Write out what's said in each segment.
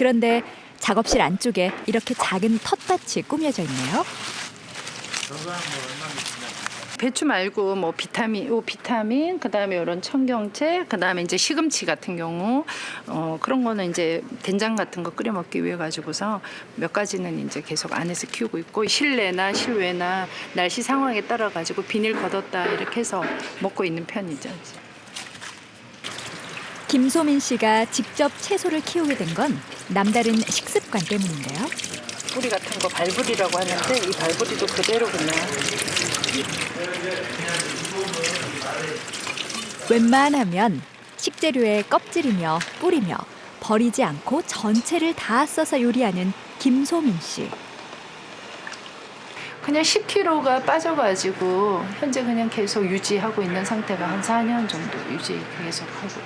그런데 작업실 안쪽에 이렇게 작은 텃밭이 꾸며져 있네요. 배추 말고 뭐 비타민, 그다음에 이런 청경채, 그다음에 이제 시금치 같은 경우 그런 거는 이제 된장 같은 거 끓여 먹기 위해 가지고서 몇 가지는 이제 계속 안에서 키우고 있고 실내나 실외나 날씨 상황에 따라 가지고 비닐 걷었다 이렇게 해서 먹고 있는 편이죠. 김소민 씨가 직접 채소를 키우게 된 건 남다른 식습관 때문인데요. 뿌리 같은 거 발부리라고 하는데 이 발부리도 그대로 그냥 웬만하면 식재료에 껍질이며 뿌리며 버리지 않고 전체를 다 써서 요리하는 김소민 씨. 그냥 10kg가 빠져가지고 현재 그냥 계속 유지하고 있는 상태가 한 4년 정도 유지 계속 하고 있어요.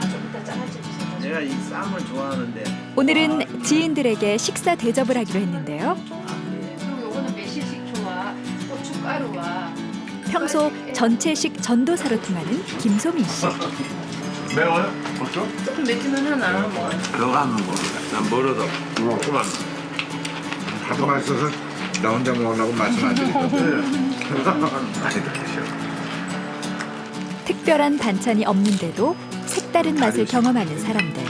좀 이따 잘라주세요. 내가 이 쌈을 좋아하는데. 오늘은 지인들에게 식사 대접을 하기로 했는데요. 그리고 요거는 매실식초와 고춧가루와 평소 전체식 전도사로 통하는 김소민 씨. 매워요? 벌써? 조금 맵지만 하나 뭐. 그거 한번 먹어. 난 멀어도. 그만. 하도 맛있어서 나 혼자 먹으려고 말씀 안 드리거든. 많이 드세요. 특별한 반찬이 없는데도 색다른 맛을 경험하는 사람들.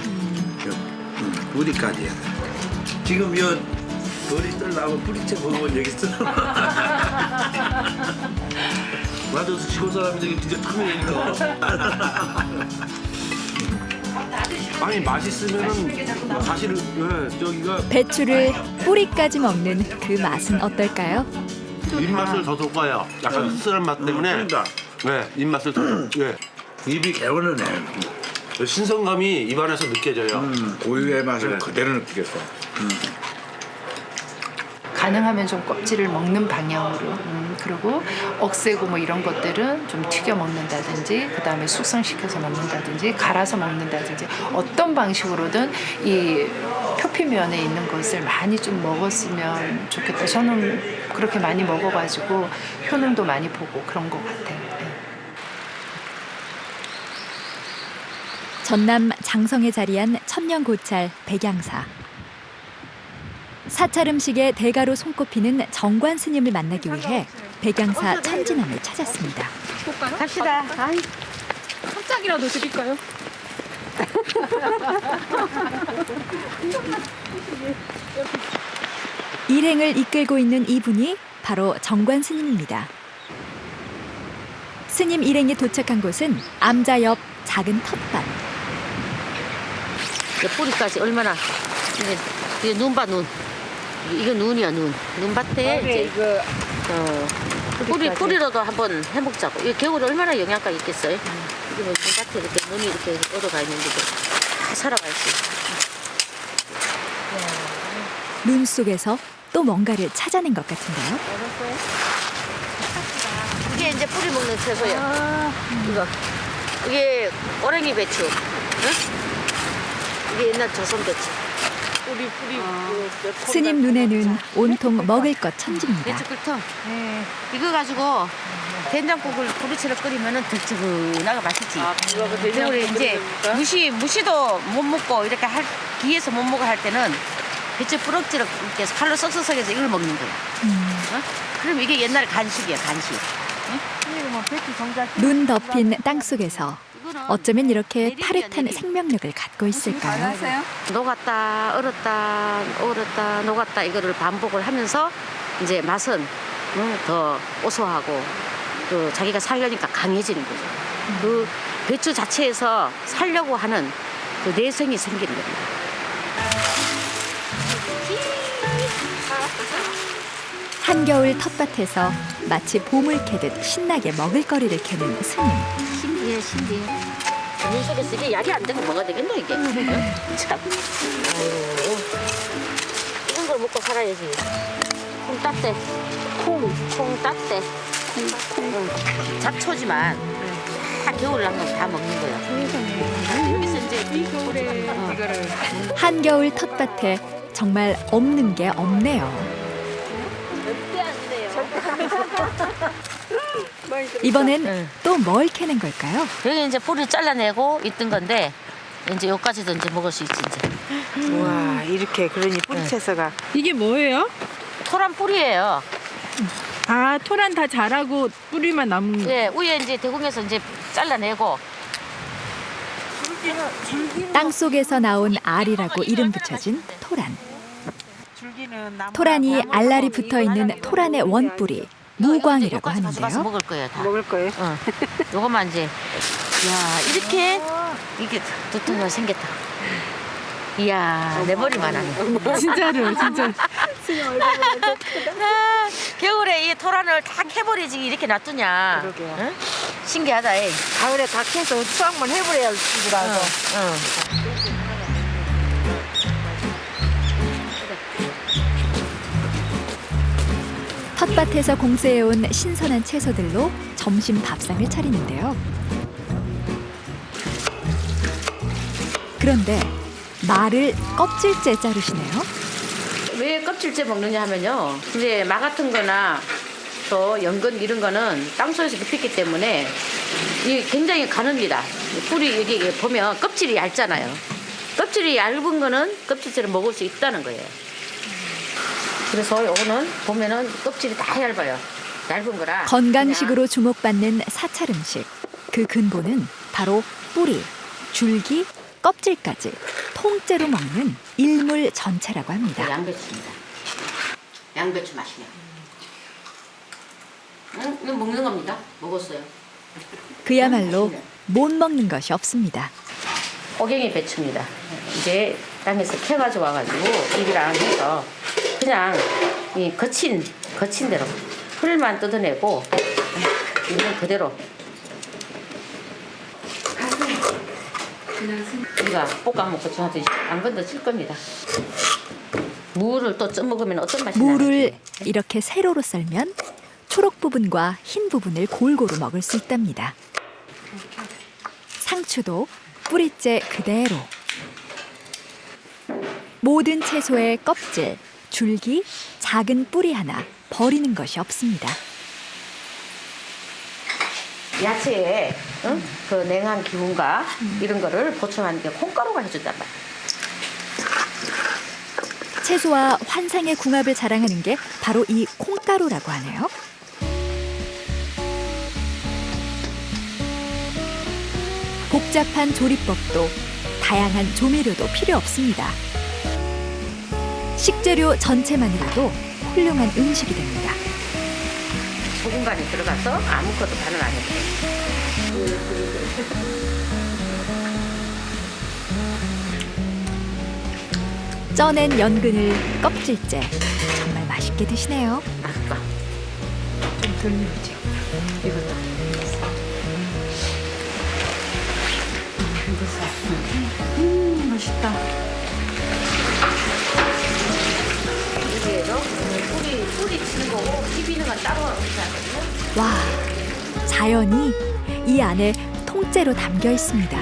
뿌리까지 해야 돼. 지금 요 머리들 나오고 뿌리채 먹으면 여기 있어. 맞아, 시골 사람들이 진짜 큰일이니까. 아니 맛있으면은 사실은 저기가 배추를 뿌리까지 먹는 그 맛은 어떨까요? 입맛을 더 돋궈요. 약간 씁쓸한 맛 때문에. 그러니까 네, 입맛을 더. 네. 입이 개운하네. 신선감이 입안에서 느껴져요. 고유의 맛을 네. 그대로 느끼겠어. 가능하면 좀 껍질을 먹는 방향으로 그리고 억세고 뭐 이런 것들은 좀 튀겨 먹는다든지 그다음에 숙성시켜서 먹는다든지 갈아서 먹는다든지 어떤 방식으로든 이 표피면에 있는 것을 많이 좀 먹었으면 좋겠다. 저는 그렇게 많이 먹어가지고 효능도 많이 보고 그런 것 같아요. 네. 전남 장성에 자리한 천년고찰 백양사. 사찰 음식의 대가로 손꼽히는 정관 스님을 만나기 위해 백양사 천진함을 찾았습니다. 갑시다. 아이, 깜짝이라도 드릴까요? 일행을 이끌고 있는 이분이 바로 정관 스님입니다. 스님 일행이 도착한 곳은 암자 옆 작은 텃밭. 뿌리까지 얼마나 이게 눈봐 눈. 이거 눈이야 눈. 눈밭에 이제 이거 뿌리로도 한번 해먹자고. 이게 겨울에 얼마나 영양가 있겠어요? 이게 뭐 눈밭에 이렇게 눈이 이렇게 얻어가 있는데도 다 살아갈 수 있어. 눈 속에서 또 뭔가를 찾아낸 것 같은데요. 이게 이제 뿌리 먹는 채소야. 이거 이게 오랭이 배추. 응? 이게 옛날 조선 배추. 뿌리 스님 눈에는 온통 먹을 것 천지입니다. 배추 끓여. 이거 가지고 된장국을 부리채로 끓이면은 득득하고 맛있지. 그리고 이제 무시도 못 먹고 이렇게 기에서 못 먹어 할 때는 배추 부럭지를 이렇게 칼로 썩썩해서 이걸 먹는 거야. 어? 그럼 이게 옛날 간식이야 간식. 눈 덮인 땅 속에서 어쩌면 이렇게 파릇한 생명력을 갖고 있을까요? 녹았다, 얼었다, 녹았다 이거를 반복을 하면서 이제 맛은 더 고소하고 또 자기가 살려니까 강해지는 거죠. 그 배추 자체에서 살려고 하는 그 내성이 생기는 겁니다. 한겨울 텃밭에서 마치 봄을 캐듯 신나게 먹을거리를 캐는 스님. 신기해. 물속에서 이게 약이 안 되고 뭐가 되겠노 이게. 참. 아유. 이런 걸 먹고 살아야지. 콩 따떼. 콩 따떼. 잡초지만 다 겨울에 한 번 다 먹는 거야. 여기서 이제 이 겨울에 이거를. 한겨울 텃밭에 정말 없는 게 없네요. 이번엔 또 뭘 캐는 걸까요? 여기 이제 뿌리 잘라내고 있던 건데 이제 여기까지도 이제 먹을 수 있지 이제. 와 이렇게 그러니 뿌리채소가 이게 뭐예요? 토란 뿌리예요. 아, 토란 다 자라고 뿌리만 남은 거. 예, 위에 이제 대궁에서 이제 잘라내고. 땅 속에서 나온 알이라고 이름 붙여진 토란. 줄기는 나무나 토란이 나무나 알알이 먹고 붙어 있는 이거 토란의 하는 원뿌리 무광이라고 여기까지 가서 하는데요. 먹을 거예요 다. 먹을 거예요. 요거만 이제 야 이렇게 이게 두툼하게 생겼다. 이야 내 머리만 하네. 진짜로, 진짜. 아, 겨울에 이 토란을 다 캐버리지 이렇게 놔두냐. 그러게요. 응? 신기하다. 이. 가을에 다 캐서 수확만 해버려야 지구라서. 응. 텃밭에서 공수해온 신선한 채소들로 점심 밥상을 차리는데요. 그런데 말을 껍질째 자르시네요. 왜 껍질째 먹느냐 하면요. 이제 마 같은 거나 또 연근 이런 거는 땅속에서 깊었기 때문에 이 굉장히 가늡니다. 뿌리 여기 보면 껍질이 얇잖아요. 껍질이 얇은 거는 껍질째로 먹을 수 있다는 거예요. 그래서 요거는 보면은 껍질이 다 얇아요. 얇은 거라. 건강식으로 주목받는 사찰 음식. 그 근본은 바로 뿌리, 줄기, 껍질까지 통째로 먹는 일물 전체라고 합니다. 그냥 양배추입니다. 양배추 맛이네요. 응? 이거 먹는 겁니다. 먹었어요. 그야말로 못 먹는 것이 없습니다. 오갱이 배추입니다. 이제 땅에서 캐가지고 와가지고 입이랑 해서 그냥 이 거친 대로 풀만 뜯어내고 있는 그대로 우리가 볶아 먹고 저한테 안 건드칠 겁니다. 무를 또 쪄 먹으면 어떤 맛이 무를 나는지. 이렇게 세로로 썰면 초록 부분과 흰 부분을 골고루 먹을 수 있답니다. 상추도 뿌리째 그대로. 모든 채소의 껍질, 줄기, 작은 뿌리 하나 버리는 것이 없습니다. 야채에 응? 그 냉한 기운과 이런 거를 보충하는 게 콩가루가 해준단 말이야. 채소와 환상의 궁합을 자랑하는 게 바로 이 콩가루라고 하네요. 복잡한 조리법도 다양한 조미료도 필요 없습니다. 식재료 전체만으로도 훌륭한 음식이 됩니다. 소금간이 들어가서 아무것도 간을 안 해도 돼. 쪄낸 연근을 껍질째 정말 맛있게 드시네요. 맛있다. 덜 넣죠. 이것도. 맛있다. 여기에도 뿌리 치는 거고 비비는 건 따로 이렇게 하거든요. 와, 자연이 이 안에 통째로 담겨 있습니다.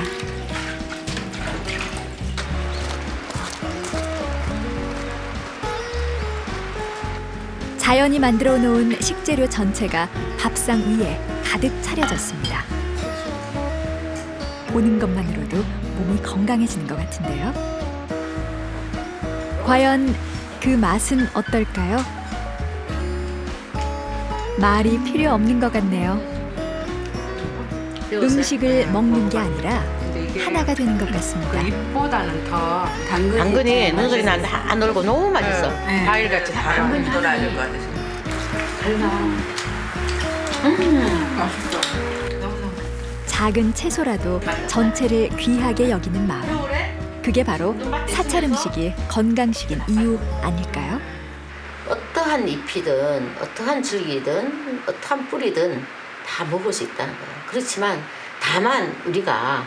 자연이 만들어 놓은 식재료 전체가 밥상 위에 가득 차려졌습니다. 보는 것만으로도 몸이 건강해지는 것 같은데요. 과연 그 맛은 어떨까요? 말이 필요 없는 것 같네요. 음식을 먹는 게 아니라 하나가 되는 것 같습니다. 잎보다는 더 당근이 눈소리 나는데 안 놀고 너무 맛있어. 과일같이 달아. 돌아야 것 같아서. 작은 채소라도 전체를 귀하게 여기는 마음. 그게 바로 사찰 음식이 건강식인 이유 아닐까요? 어떠한 잎이든 어떠한 줄기든 어떠한 뿌리든 다 먹을 수 있다는 거예요. 그렇지만 다만 우리가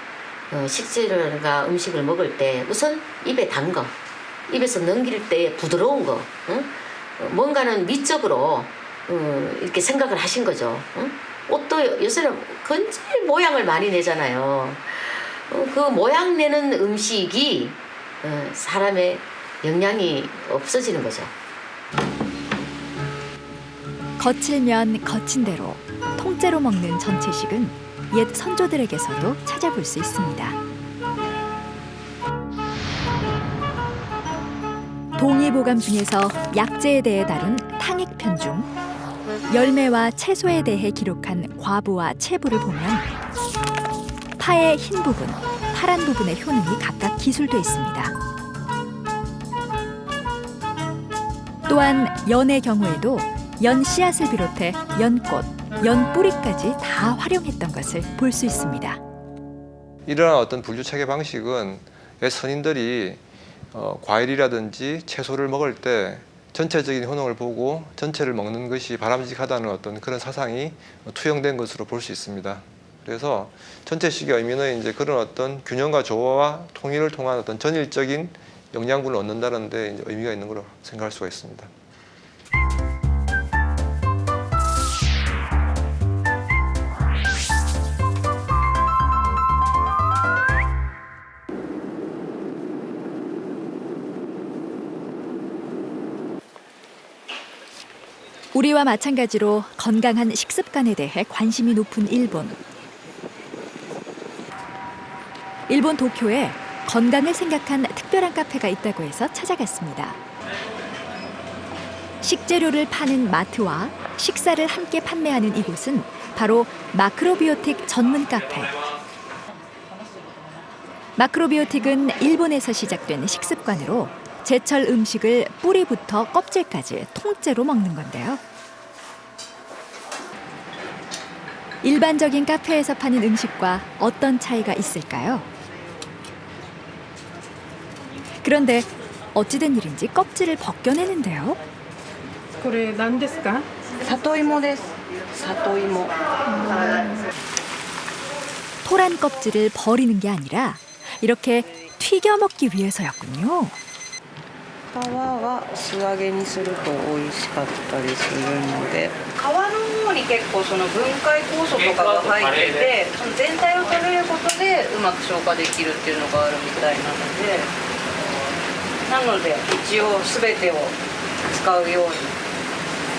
식재료나 음식을 먹을 때 우선 입에 단 거, 입에서 넘길 때 부드러운 거, 응? 뭔가는 미적으로 이렇게 생각을 하신 거죠. 응? 옷도 요새는 굉장히 모양을 많이 내잖아요. 그 모양 내는 음식이 사람의 영양이 없어지는 거죠. 거칠면 거친 대로 통째로 먹는 전체식은 옛 선조들에게서도 찾아볼 수 있습니다. 동의보감 중에서 약재에 대해 다룬 탕익편 중 열매와 채소에 대해 기록한 과부와 채부를 보면 파의 흰 부분, 파란 부분의 효능이 각각 기술돼 있습니다. 또한 연의 경우에도 연 씨앗을 비롯해 연꽃, 연 뿌리까지 다 활용했던 것을 볼 수 있습니다. 이러한 어떤 분류 체계 방식은 옛 선인들이 과일이라든지 채소를 먹을 때 전체적인 효능을 보고 전체를 먹는 것이 바람직하다는 어떤 그런 사상이 투영된 것으로 볼 수 있습니다. 그래서 전체식의 의미는 이제 그런 어떤 균형과 조화와 통일을 통한 어떤 전일적인 영양분을 얻는다는 데 이제 의미가 있는 걸로 생각할 수가 있습니다. 우리와 마찬가지로 건강한 식습관에 대해 관심이 높은 일본. 일본 도쿄에 건강을 생각한 특별한 카페가 있다고 해서 찾아갔습니다. 식재료를 파는 마트와 식사를 함께 판매하는 이곳은 바로 마크로비오틱 전문 카페. 마크로비오틱은 일본에서 시작된 식습관으로 제철 음식을 뿌리부터 껍질까지 통째로 먹는 건데요. 일반적인 카페에서 파는 음식과 어떤 차이가 있을까요? 그런데 어찌된 일인지 껍질을 벗겨내는데요. これ何ですか？里芋です。里芋。 토란 껍질을 버리는 게 아니라 이렇게 튀겨 먹기 위해서였군요. 皮は素揚げにすると美味しかったりするので、皮の方に結構その分解酵素とかが入ってて、その全体を食べることでうまく消化できるっていうのがあるみたいなので、一応全てを使うように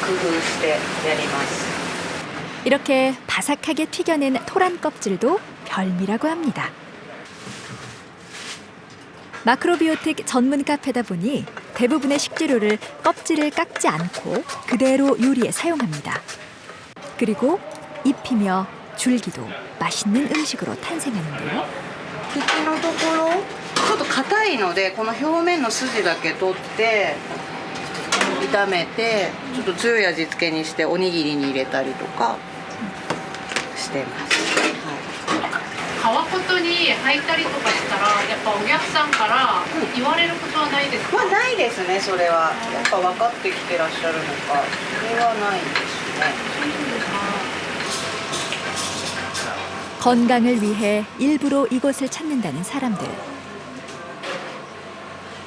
工夫してやります。 이렇게 바삭하게 튀겨낸 토란 껍질도 별미라고 합니다. 마크로비오틱 전문 카페다 보니 대부분의 식재료를 껍질을 깎지 않고 그대로 요리에 사용합니다. 그리고 입히며 줄기도 맛있는 음식으로 탄생하는데요. 茎のところちょっと硬いのでこの表面の筋だけ取って炒めてちょっと強い味付けにしておにぎりに入れたりとかしてます。皮ごとに履いたりとかしたらやっぱお客さんから言われることはないですか？ないですね。それはやっぱ分かってきてらっしゃるのかそれはないですね。 건강을 위해 일부러 이곳을 찾는다는 사람들.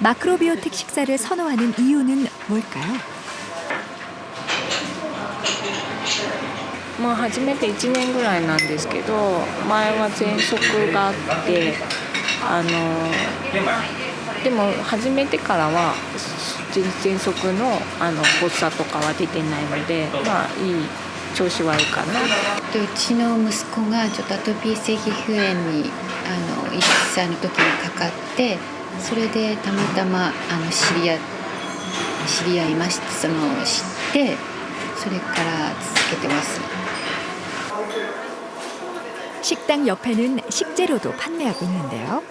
마크로비오틱 식사를 선호하는 이유는 뭘까요? まあ始めて1年ぐらいなんですけど、前は喘息があってでも始めてからは喘息の発作とかは出てないので、まあいい調子はいいかな。うちの息子がちょっとアトピー性皮膚炎に1歳の時にかかって、それでたまたま知り合いまして、知ってそれから続けてます。 식당 옆에는 식재료도 판매하고 있는데요.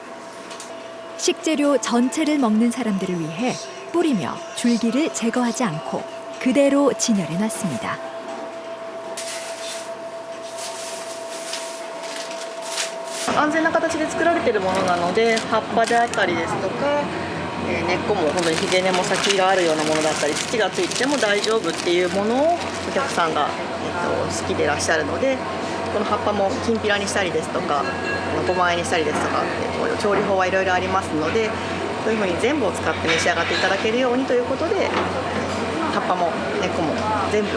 식재료 전체를 먹는 사람들을 위해 뿌리며 줄기를 제거하지 않고 그대로 진열해 놨습니다. 안전한形で作られているものなので、葉っぱであったりですとか、根っこも本当にひげ根も先があるようなものだったり、土がついても大丈夫っていうものをお客さんが、好きでいらっしゃるので、この葉っぱもきんぴらにしたりですとか、ごま和えにしたりですとか、調理法はいろいろありますので、そういうふうに全部を使って召し上がっていただけるようにということで、葉っぱも根っこも全部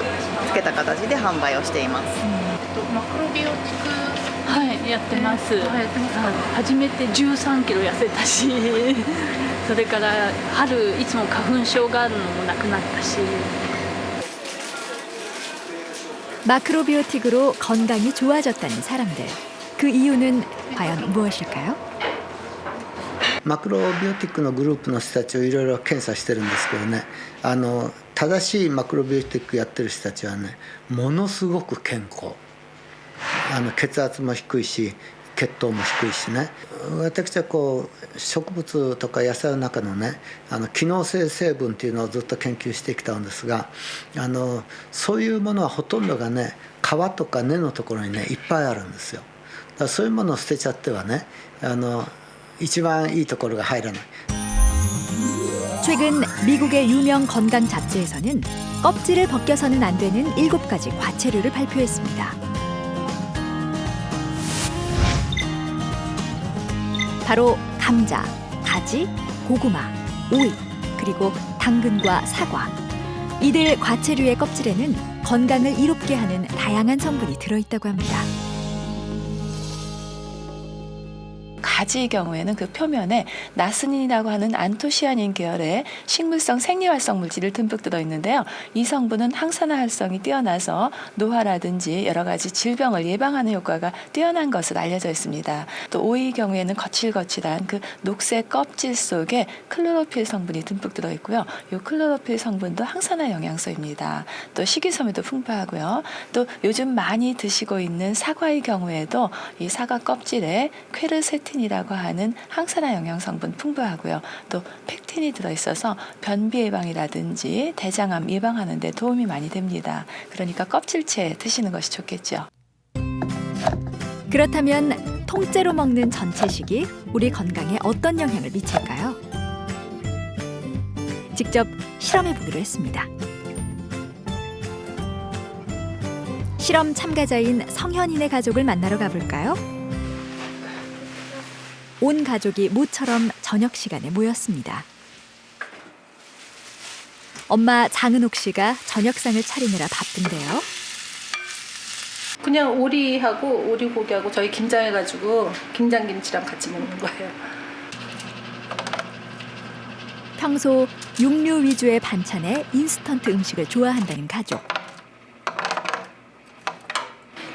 つけた形で販売をしています。マクロビオティクはいやってます。初めて13キロ痩せたし、それから春いつも花粉症があるのもなくなったし。 마크로비오틱으로 건강이 좋아졌다는 사람들. 그 이유는 과연 무엇일까요? マクロビオティックのグループの人たちをいろいろ検査してるんですけどね、正しいマクロビオティックやってる人たちはね、ものすごく健康、血圧も低いし血糖も低いしね。私はこう植物とか野菜の中のね、機能性成分っていうのをずっと研究してきたんですが、そういうものはほとんどがね、皮とか根のところにねいっぱいあるんですよ。だからそういうものを捨てちゃってはね、一番いいところが入らない。 최근 미국의 유명 건강 잡지에서는 껍질을 벗겨서는 안 되는 7가지 과체류를 발표했습니다. 바로 감자, 가지, 고구마, 오이, 그리고 당근과 사과. 이들 과체류의 껍질에는 건강을 이롭게 하는 다양한 성분이 들어있다고 합니다. 가지의 경우에는 그 표면에 나스닌이라고 하는 안토시아닌 계열의 식물성 생리활성 물질이 듬뿍 들어있는데요. 이 성분은 항산화 활성이 뛰어나서 노화라든지 여러 가지 질병을 예방하는 효과가 뛰어난 것으로 알려져 있습니다. 또 오이의 경우에는 거칠거칠한 그 녹색 껍질 속에 클로로필 성분이 듬뿍 들어있고요. 이 클로로필 성분도 항산화 영양소입니다. 또 식이섬유도 풍부하고요. 또 요즘 많이 드시고 있는 사과의 경우에도 이 사과 껍질에 퀘르세틴이라고 하는 항산화 영양 성분 풍부하고요. 또 팩틴이 들어있어서 변비 예방이라든지 대장암 예방하는 데 도움이 많이 됩니다. 그러니까 껍질째 드시는 것이 좋겠죠. 그렇다면 통째로 먹는 전체식이 우리 건강에 어떤 영향을 미칠까요? 직접 실험해 보기로 했습니다. 실험 참가자인 성현인의 가족을 만나러 가볼까요? 온 가족이 모처럼 저녁 시간에 모였습니다. 엄마 장은옥 씨가 저녁상을 차리느라 바쁜데요. 그냥 오리하고 오리고기하고 저희 김장 해가지고 김장김치랑 같이 먹는 거예요. 평소 육류 위주의 반찬에 인스턴트 음식을 좋아한다는 가족.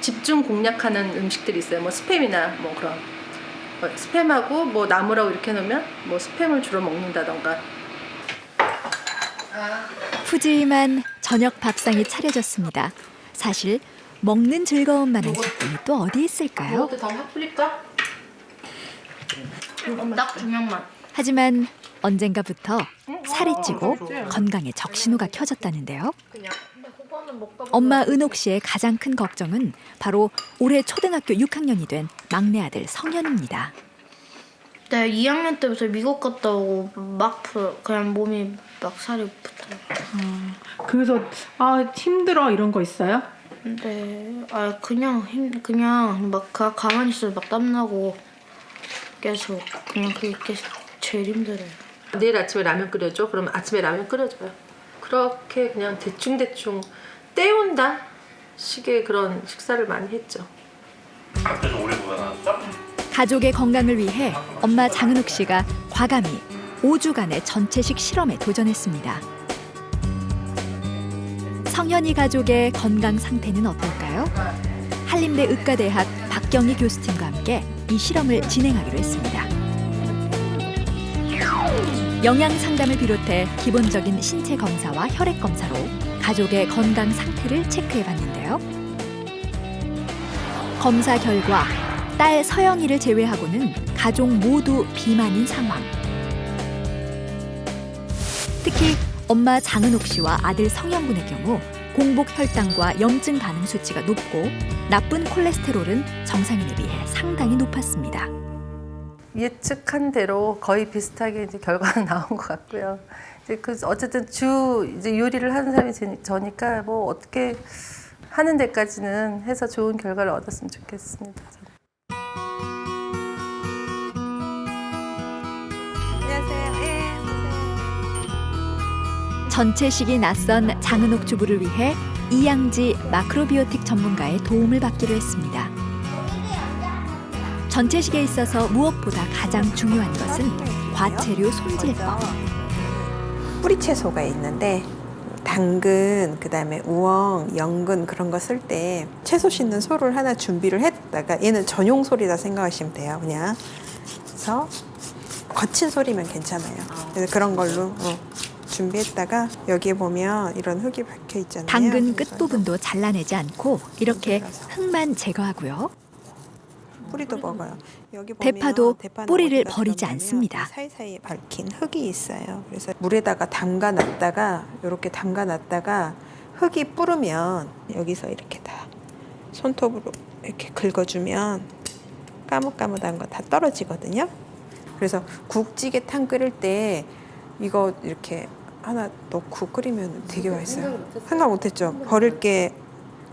집중 공략하는 음식들이 있어요. 뭐 스팸이나 뭐 그런. 스팸하고 뭐 나물하고 이렇게 놓으면 뭐 스팸을 주로 먹는다던가. 푸짐한 저녁 밥상이 차려졌습니다. 사실 먹는 즐거움만한 기쁨이 또 어디 있을까요? 더 확 풀릴까? 딱 2명만. 하지만 언젠가부터 살이 찌고 건강에 적신호가 켜졌다는데요. 엄마 은옥 씨의 가장 큰 걱정은 바로 올해 초등학교 6학년이 된 막내 아들 성현입니다. 네, 2학년 때부터 미국 갔다 오고 막 그냥 몸이 막 살이 붙어요. 그래서 힘들어 이런 거 있어요? 네, 그냥 막 가만히 있어도 막 땀나고 계속 그냥 그게 제일 힘들어요. 내일 아침에 라면 끓여줘? 그럼 아침에 라면 끓여줘요. 그렇게 그냥 대충 때운다 식의 그런 식사를 많이 했죠. 가족의 건강을 위해 엄마 장은옥 씨가 과감히 5주간의 전체식 실험에 도전했습니다. 성현이 가족의 건강 상태는 어떨까요? 한림대 의과대학 박경희 교수팀과 함께 이 실험을 진행하기로 했습니다. 영양 상담을 비롯해 기본적인 신체 검사와 혈액 검사로 가족의 건강 상태를 체크해 봤는데요. 검사 결과 딸 서영이를 제외하고는 가족 모두 비만인 상황. 특히 엄마 장은옥 씨와 아들 성현 군의 경우 공복 혈당과 염증 반응 수치가 높고 나쁜 콜레스테롤은 정상인에 비해 상당히 높았습니다. 예측한 대로 거의 비슷하게 이제 결과는 나온 것 같고요. 이제 어쨌든 이제 요리를 하는 사람이 저니까 뭐 어떻게 하는 데까지는 해서 좋은 결과를 얻었으면 좋겠습니다. 전체식이 낯선 장은옥 주부를 위해 이양지 마크로비오틱 전문가의 도움을 받기로 했습니다. 전체식에 있어서 무엇보다 가장 중요한 것은 과체류 손질법. 뿌리 채소가 있는데 당근, 그다음에 우엉, 연근 그런 거 쓸 때 채소 씻는 소를 하나 준비를 했다가 얘는 전용 소리다 생각하시면 돼요. 그냥 그래서 거친 소리면 괜찮아요. 그래서 그런 걸로 준비했다가 여기에 보면 이런 흙이 박혀 있잖아요. 당근 끝부분도 잘라내지 않고 이렇게 흙만 제거하고요. 뿌리도 먹어요. 여기 보면 대파도 대파는 뿌리를 어디다 버리지 들었냐면 않습니다. 이 사이사이에 밝힌 흙이 있어요. 그래서 물에다가 담가놨다가 이렇게 담가놨다가 흙이 뿌르면 여기서 이렇게 다 손톱으로 이렇게 긁어주면 까뭇까뭇한 거 다 떨어지거든요. 그래서 국찌개탕 끓일 때 이거 이렇게 하나 넣고 끓이면 되게 맛있어요. 생각 못했죠? 버릴 게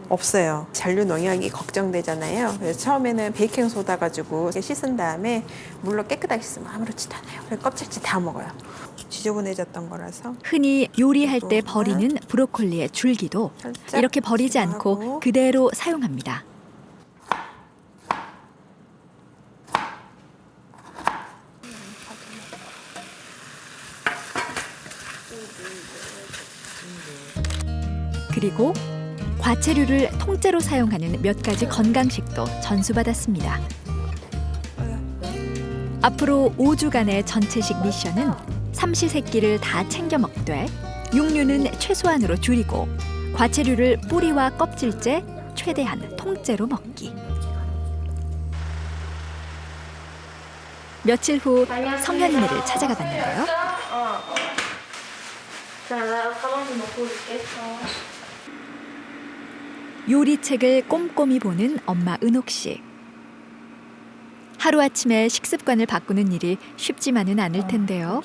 없어요. 잔류 농약이 걱정되잖아요. 그래서 처음에는 베이킹 소다 가지고 씻은 다음에 물로 깨끗하게 씻으면 아무렇지도 않아요. 그래서 껍질째 다 먹어요. 지저분해졌던 거라서. 흔히 요리할 때 버리는 브로콜리의 줄기도 이렇게 버리지 않고 그대로 사용합니다. 그리고 과채류를 통째로 사용하는 몇 가지 건강식도 전수받았습니다. 앞으로 5주간의 전체식 미션은 삼시세끼를 다 챙겨 먹되 육류는 최소한으로 줄이고 과채류를 뿌리와 껍질째 최대한 통째로 먹기. 며칠 후 성현이네를 찾아가 봤는데요. 자, 나 가방 좀 넣고 올게. 요리책을 꼼꼼히 보는 엄마 은옥 씨. 하루아침에 식습관을 바꾸는 일이 쉽지만은 않을 텐데요.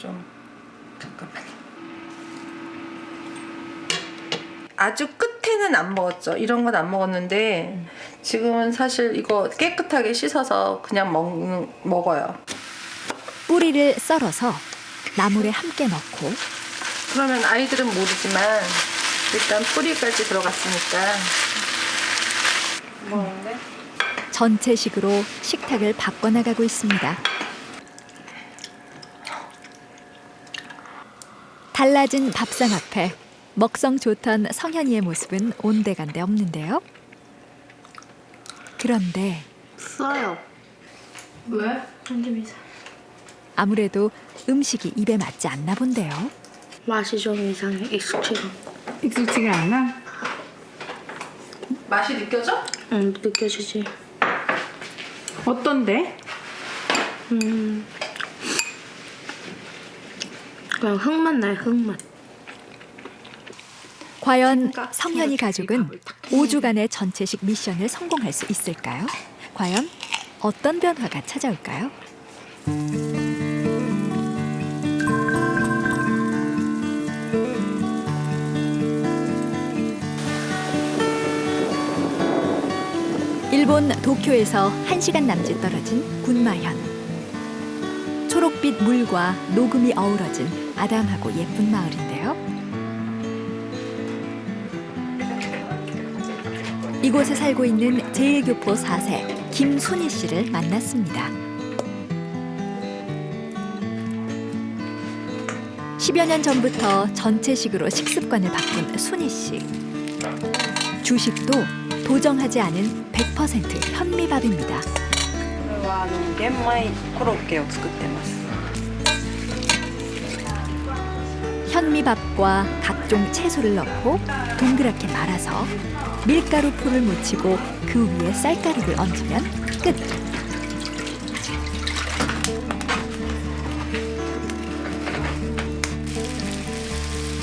아주 끝에는 안 먹었죠. 이런 건 안 먹었는데 지금은 사실 이거 깨끗하게 씻어서 그냥 먹어요. 뿌리를 썰어서 나물에 함께 넣고 그러면 아이들은 모르지만 일단 뿌리까지 들어갔으니까 먹는데 전체식으로 식탁을 바꿔나가고 있습니다. 달라진 밥상 앞에 먹성 좋던 성현이의 모습은 온데간데 없는데요. 그런데 써요. 왜? 좀 이상. 아무래도 음식이 입에 맞지 않나 본데요. 맛이 좀 이상해. 익숙지가 않아? 맛이 느껴져? 응, 느껴지지. 어떤데? 그냥 흙맛 나요, 흙맛. 과연 성현이 가족은 5주간의 전체식 미션을 성공할 수 있을까요? 과연 어떤 변화가 찾아올까요? 일본 도쿄에서 1시간 남짓 떨어진 군마현. 초록빛 물과 녹음이 어우러진 아담하고 예쁜 마을인데요. 이곳에 살고 있는 제1교포 4세 김순희 씨를 만났습니다. 10여 년 전부터 전체식으로 식습관을 바꾼 순희 씨. 주식도 도정하지 않은 100% 현미밥입니다. 현미밥과 각종 채소를 넣고 동그랗게 말아서 밀가루 풀을 묻히고 그 위에 쌀가루를 얹으면 끝.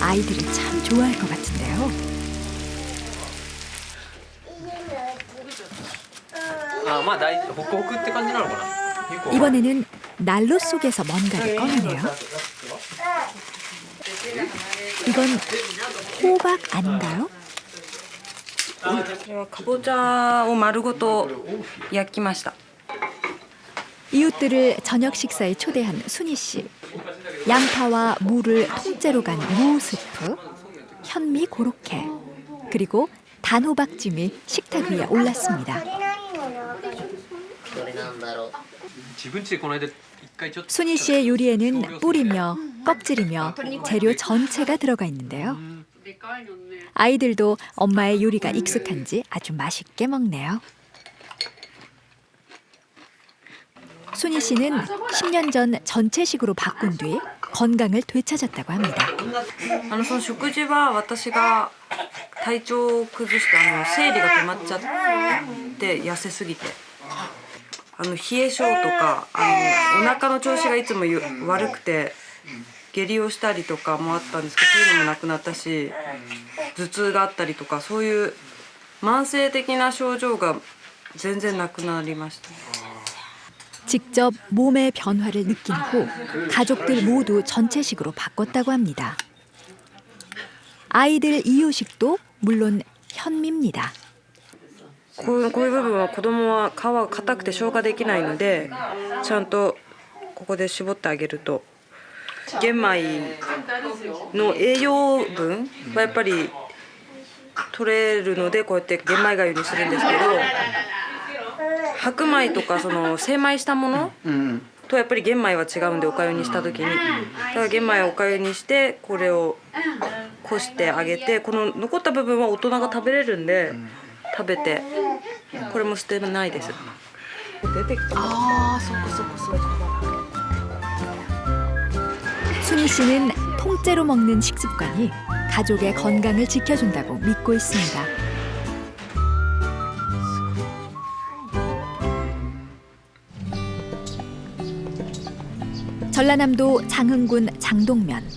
아이들이 참 좋아할 것 같은데요. 이번에는 난로 속에서 뭔가를 꺼내네요. 이건 호박 아닌가요? これはかぼちゃを丸ごと焼きました。 이웃들을 저녁 식사에 초대한 순희 씨. 양파와 무를 통째로 간 무 스프, 현미 고로케, 그리고 단호박찜이 식탁 위에 올랐습니다. 순희 씨의 요리에는 뿌리며 껍질이며 재료 전체가 들어가 있는데요. 아이들도 엄마의 요리가 익숙한지 아주 맛있게 먹네요. 순희 씨는 10년 전 전체식으로 바꾼 뒤 건강을 되찾았다고 합니다. その食事は私が体調を崩して生理が止まっちゃって痩せすぎて冷え性とかお腹の調子がいつも悪くて下痢をしたりとかもあったんですけどそういうのもなくなったし頭痛があったりとかそういう慢性的な症状が全然なくなりました。 직접 몸의 변화를 느낀 후 가족들 모두 전체식으로 바꿨다고 합니다. 아이들 이유식도 물론 현미입니다. こういう部分は子供は皮が硬くて消化できないのでちゃんとここで絞ってあげると玄米の栄養分はやっぱり取れるのでこうやって玄米粥にするんですけど白米とかその精米したものとやっぱり玄米は違うんでお粥にした時にだから玄米をお粥にしてこれをこしてあげてこの残った部分は大人が食べれるんで食べてこれも捨てないです。ああ、そっかそっかそっか。 순희 씨는 통째로 먹는 식습관이 가족의 건강을 지켜준다고 믿고 있습니다. 전라남도 장흥군 장동면.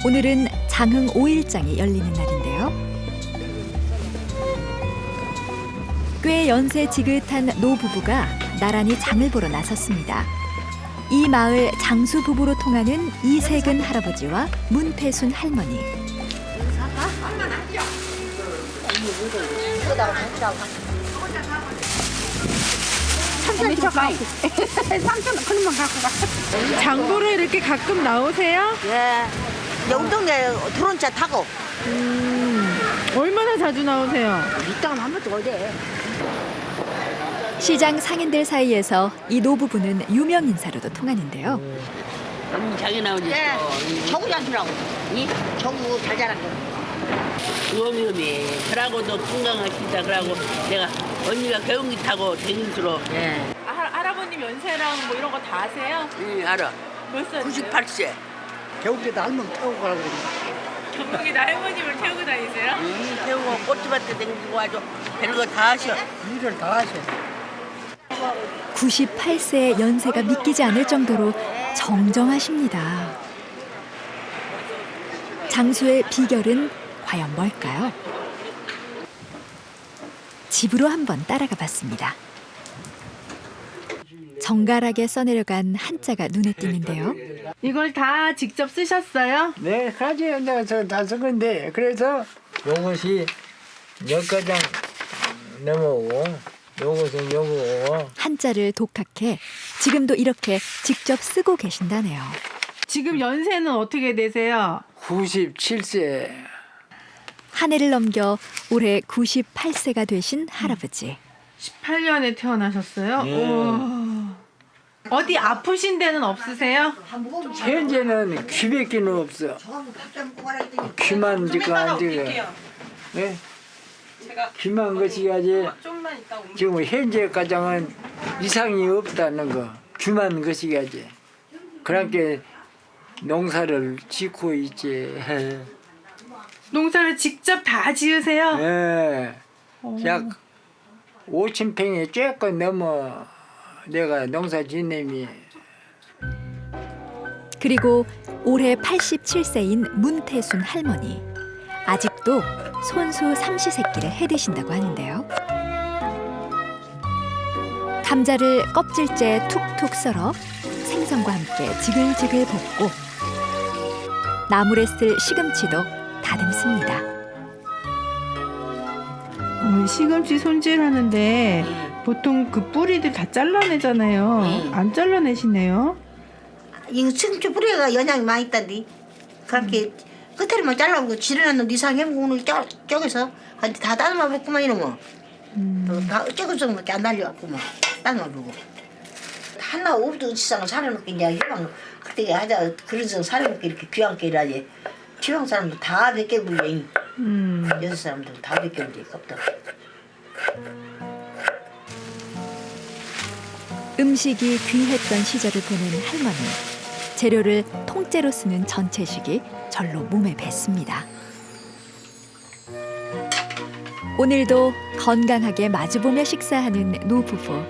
오늘은 장흥 5일장이 열리는 날인데요. 꽤 연세 지긋한 노부부가 나란히 장을 보러 나섰습니다. 이 마을 장수 부부로 통하는 이세근 할아버지와 문태순 할머니. 장보러 이렇게 가끔 나오세요? 예. 여기 동네 드론차 타고. 얼마나 자주 나오세요? 이따가 한 번도 오대. 시장 상인들 사이에서 이 노부부는 유명 인사로도 통하는데요. 장에 나오지. 네. 저구 장수라고. 이 저구 잘 자란 거. 어미어미. 그러고도 건강하시다. 그러고 내가 언니가 개운기 타고 댕수로. 예. 할아버님 연세랑 뭐 이런 거 다 아세요? 응, 알아. 몇 살? 98세. 겨울에도 할머니 태우고 가라고 그래. 경북에 할머님을 태우고 다니세요? 응, 태우고 꽃집한테 댕기고 아주 별거 다 하셔. 일을 다 하셔. 98세의 연세가 믿기지 않을 정도로 정정하십니다. 장수의 비결은 과연 뭘까요? 집으로 한번 따라가 봤습니다. 정갈하게 써내려간 한자가 눈에 띄는데요. 이걸 다 직접 쓰셨어요? 네, 가지요. 내가 다 쓴 건데 그래서 요것이 몇 가장 넘어오고 요것은 요거고 한자를 독학해 지금도 이렇게 직접 쓰고 계신다네요. 지금 연세는 어떻게 되세요? 97세. 한 해를 넘겨 올해 98세가 되신 할아버지. 18년에 태어나셨어요? 네. 우와. 어디 아프신 데는 없으세요? 현재는 귀밖에 없어. 귀만 지금 안 지금. 네? 귀만 것이야지. 지금 현재 가장은 이상이 없다는 거. 귀만 것이야지. 그렇게 농사를 짓고 있지. 농사를 직접 다 지으세요? 네. 약 5,000평에 조금 넘어 내가 농사 짓님이. 그리고 올해 87세인 문태순 할머니. 아직도 손수 삼시세끼를 해드신다고 하는데요. 감자를 껍질째 툭툭 썰어 생선과 함께 지글지글 볶고 나물에 쓸 시금치도 다듬습니다. 시금치 손질하는데 보통 그 뿌리들 다 잘라내잖아요. 안 잘라내시네요. 이 시금치 뿌리가 영양이 많이 있단디. 그렇게 끝에만 잘라고 지르는 이상해 오늘 쪼개서 다 다듬어 먹고만 이러면 다 조금 정도밖에 안 날려갖고만 다듬어 보고 하나 없도 지상을 살아놓고 이제 희망 그때 하자 그런 성 살아놓고 이렇게 귀한게 일하지 지방 사람들 다 몇 굴려 여섯 사람들 다 몇 굴려 껍다. 음식이 귀했던 시절을 보낸 할머니. 재료를 통째로 쓰는 전체식이 절로 몸에 뱄습니다. 오늘도 건강하게 마주보며 식사하는 노부부.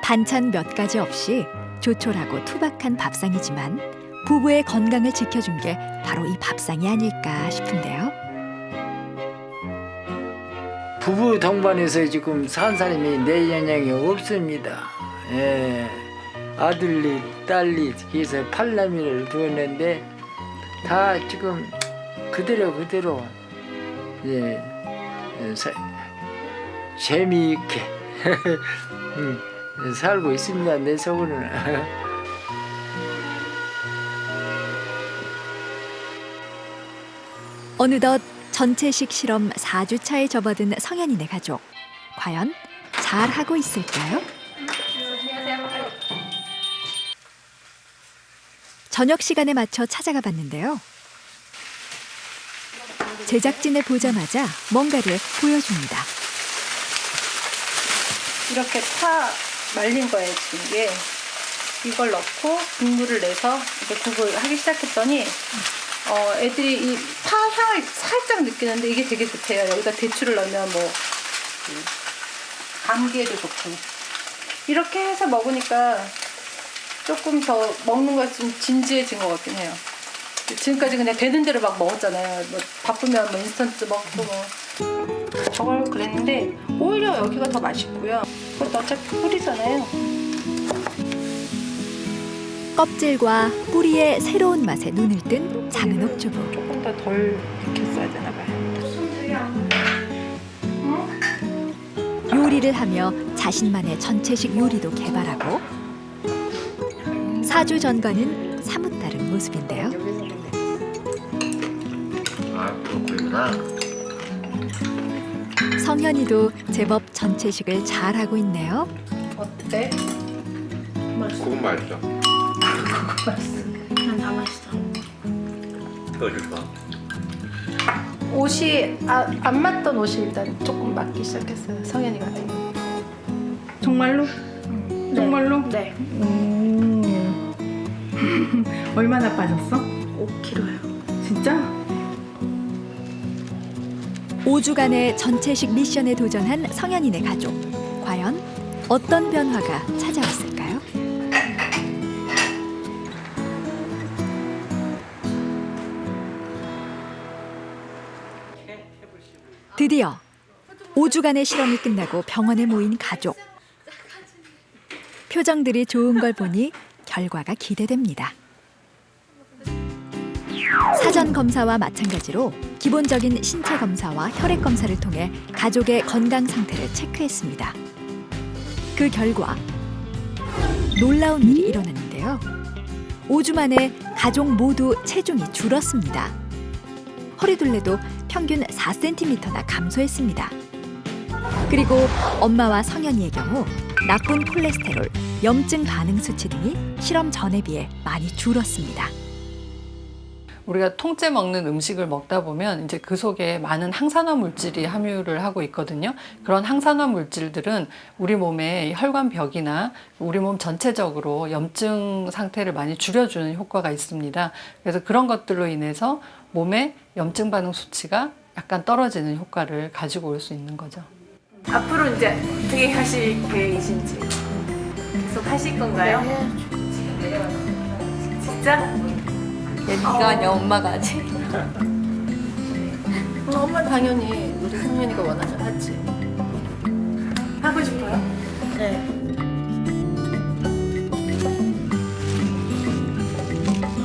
반찬 몇 가지 없이 조촐하고 투박한 밥상이지만 부부의 건강을 지켜준 게 바로 이 밥상이 아닐까 싶은데요. 부부 동반해서 지금 산 사람이 내 영향이 없습니다. 예. 아들리, 딸리, 그래서 8남이를 두었는데 다 지금 그대로 예, 재미있게 살고 있습니다. 내 속으로는. 어느덧 전체식 실험 4주차에 접어든 성현이네 가족. 과연 잘하고 있을까요? 저녁 시간에 맞춰 찾아가 봤는데요. 제작진을 보자마자 뭔가를 보여줍니다. 이렇게 파 말린 거예요, 지금 이게. 이걸 넣고 국물을 내서 이제 국을 하기 시작했더니 애들이 이 파 향을 살짝 느끼는데 이게 되게 좋대요. 여기다 대추를 넣으면 뭐 감기에도 좋고. 이렇게 해서 먹으니까 조금 더 먹는 거 좀 진지해진 것 같긴 해요. 지금까지 그냥 되는 대로 막 먹었잖아요. 뭐 바쁘면 뭐 인스턴트 먹고 뭐. 저걸 그랬는데 오히려 여기가 더 맛있고요. 그것도 어차피 뿌리잖아요. 껍질과 뿌리의 새로운 맛에 눈을 뜬 작은 옥주부. 조금 더 덜 익혔어야 되나 봐요. 요리를 하며 자신만의 전체식 요리도 개발하고 4주 전과는 사뭇 다른 모습인데요. 아, 그렇구나. 성현이도 제법 전체식을 잘하고 있네요. 어때? 그건 맛있어. 그냥 다 맛있어. 더 좋아. 옷이 안 맞던 옷이 일단 조금 맞기 시작했어요. 성현이 같은 경우. 정말로? 정말로? 네. 얼마나 빠졌어? 5kg요. 진짜? 5주간의 전체식 미션에 도전한 성현이네 가족. 과연 어떤 변화가 찾아왔을까요? 드디어 5주간의 실험이 끝나고 병원에 모인 가족. 표정들이 좋은 걸 보니 결과가 기대됩니다. 사전 검사와 마찬가지로 기본적인 신체 검사와 혈액 검사를 통해 가족의 건강 상태를 체크했습니다. 그 결과 놀라운 일이 일어났는데요. 5주 만에 가족 모두 체중이 줄었습니다. 허리둘레도 평균 4cm나 감소했습니다. 그리고 엄마와 성현이의 경우 나쁜 콜레스테롤, 염증 반응 수치 등이 실험 전에 비해 많이 줄었습니다. 우리가 통째 먹는 음식을 먹다 보면 이제 그 속에 많은 항산화 물질이 함유를 하고 있거든요. 그런 항산화 물질들은 우리 몸의 혈관벽이나 우리 몸 전체적으로 염증 상태를 많이 줄여주는 효과가 있습니다. 그래서 그런 것들로 인해서 몸의 염증 반응 수치가 약간 떨어지는 효과를 가지고 올 수 있는 거죠. 앞으로 이제 어떻게 하실 계획이신지 계속 하실 건가요? 진짜? 네가 아니야, 엄마가 하지. 엄마 당연히 우리 성현이가 원하면 하지. 하고 싶어요? 네.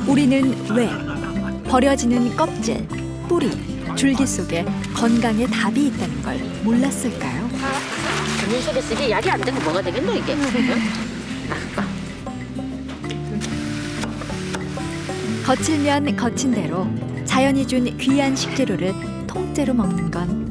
우리는 왜 버려지는 껍질, 뿌리, 줄기 속에 건강의 답이 있다는 걸 몰랐을까요? 저는 속에 쓰기 약이 안 되고 뭐가 되겠노 이게. 거칠면 거친 대로 자연이 준 귀한 식재료를 통째로 먹는 건